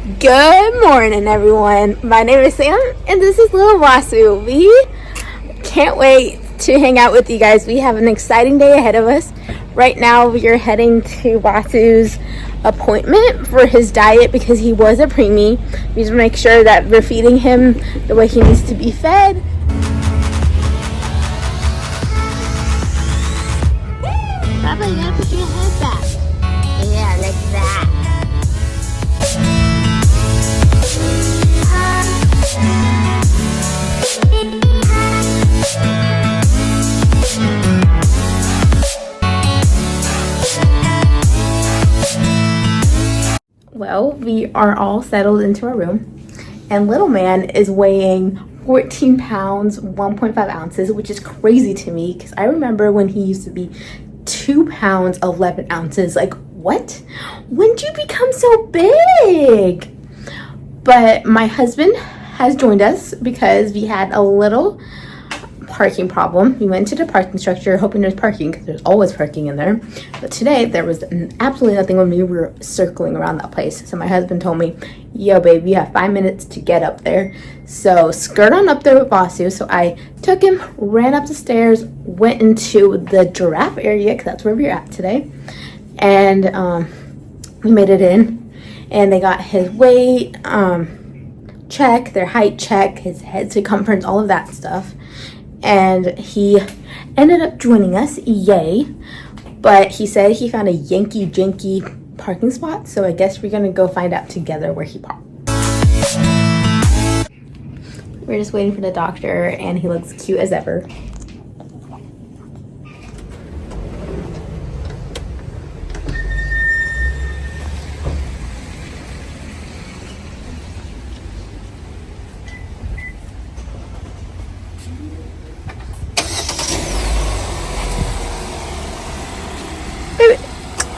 Good morning, everyone. My name is Sam, and this is Little Vasu. We can't wait to hang out with you guys. We have an exciting day ahead of us. Right now, we are heading to Vasu's appointment for his diet because he was a preemie. We just make sure that we're feeding him the way he needs to be fed. Papa, you gotta put your head back. Yeah, like that. Well, we are all settled into our room, and little man is weighing 14 pounds, 1.5 ounces, which is crazy to me because I remember when he used to be 2 pounds, 11 ounces. Like, what? When did you become so big? But my husband has joined us because we had a little parking problem. We went to the parking structure hoping there's parking because there's always parking in there. But today there was absolutely nothing when we were circling around that place. So my husband told me, yo, babe, you have 5 minutes to get up there. So skirt on up there with Vasu. So I took him, ran up the stairs, went into the giraffe area because that's where we're at today. And we made it in. And they got his weight check, their height check, his head circumference, all of that stuff. And he ended up joining us, yay. But he said he found a Yankee janky parking spot, so I guess we're gonna go find out together where he parked. We're just waiting for the doctor, and he looks cute as ever.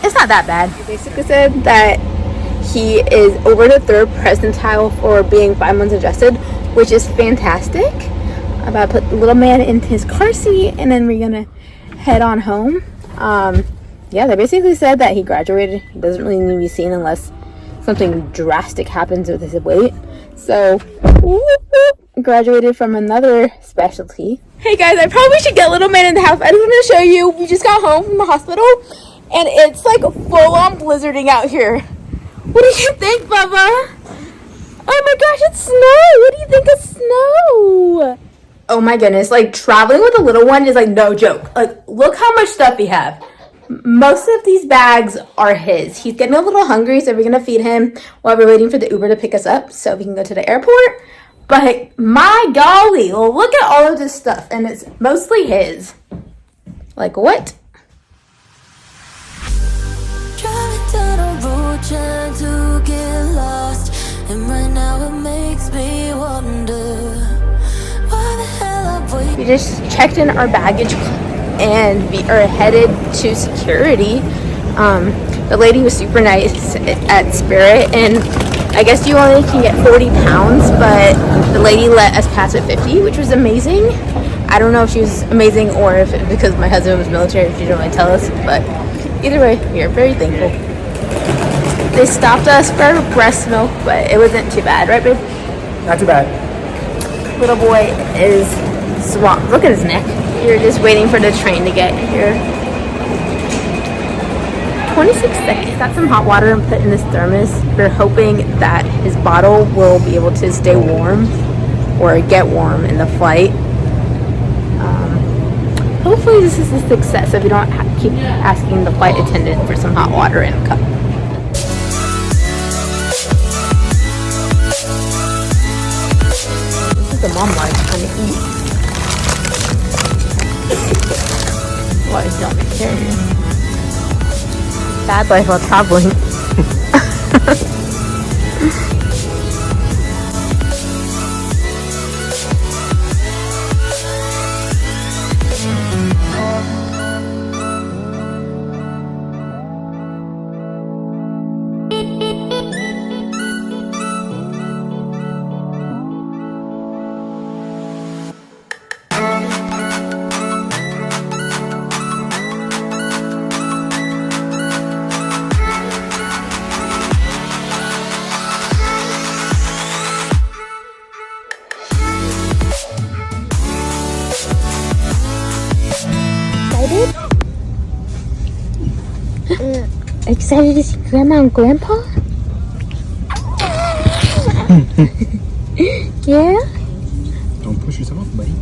It's not that bad. He basically said that he is over the 3rd percentile for being 5 months adjusted, which is fantastic. I'm about to put the little man in his car seat, and then we're gonna head on home. Yeah, they basically said that he graduated. He doesn't really need to be seen unless something drastic happens with his weight. So, graduated from another specialty. Hey guys, I probably should get little man in the house. I just want to show you. We just got home from the hospital. And it's like full-on blizzarding out here. What do you think, Bubba? Oh my gosh, it's snow. What do you think of snow? Oh my goodness, like traveling with a little one is like no joke. Like, look how much stuff we have. Most of these bags are his. He's getting a little hungry, so we're gonna feed him while we're waiting for the Uber to pick us up so we can go to the airport. But my golly, well, look at all of this stuff, and it's mostly his. Like, what? Trying to get lost, and right now it makes me wonder why the hell I waited. We just checked in our baggage and we are headed to security. The lady was super nice at Spirit, and I guess you only can get 40 pounds, but the lady let us pass at 50, which was amazing. I don't know if she was amazing or if because my husband was military, she didn't really tell us, but either way, we are very thankful. They stopped us for breast milk, but it wasn't too bad, right, babe? Not too bad. Little boy is swamped. Look at his neck. You're just waiting for the train to get here. 26 seconds. Got some hot water and put in this thermos. We're hoping that his bottle will be able to stay warm or get warm in the flight. Hopefully this is a success if we don't keep asking the flight attendant for some hot water in a cup. The mom likes trying to eat. Why is not vegetarian? Bad life while traveling. Excited to see Grandma and Grandpa? Yeah? Don't push yourself, buddy.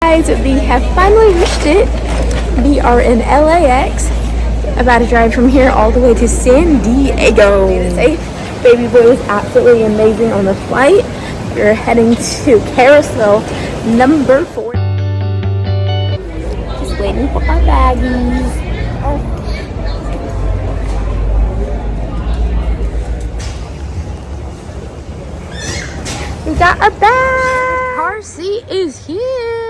Guys, we have finally reached it. We are in LAX, about to drive from here all the way to San Diego. Safe. Babyboy was absolutely amazing on the flight. We're heading to carousel number 4. Just waiting for our baggies. We got our bag. Car seat is here.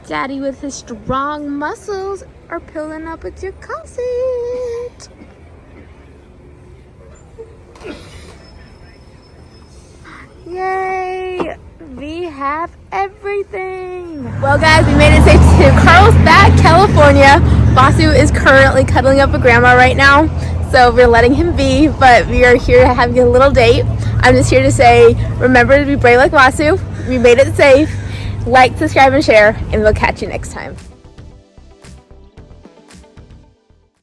Daddy with his strong muscles are pulling up with your car seat. Yay! We have everything. Well guys, we made it safe to Carlsbad, California. Vasu is currently cuddling up with Grandma right now, so we're letting him be, but we are here having a little date. I'm just here to say, remember to be brave like Vasu. We made it safe. Like, subscribe, and share, and we'll catch you next time.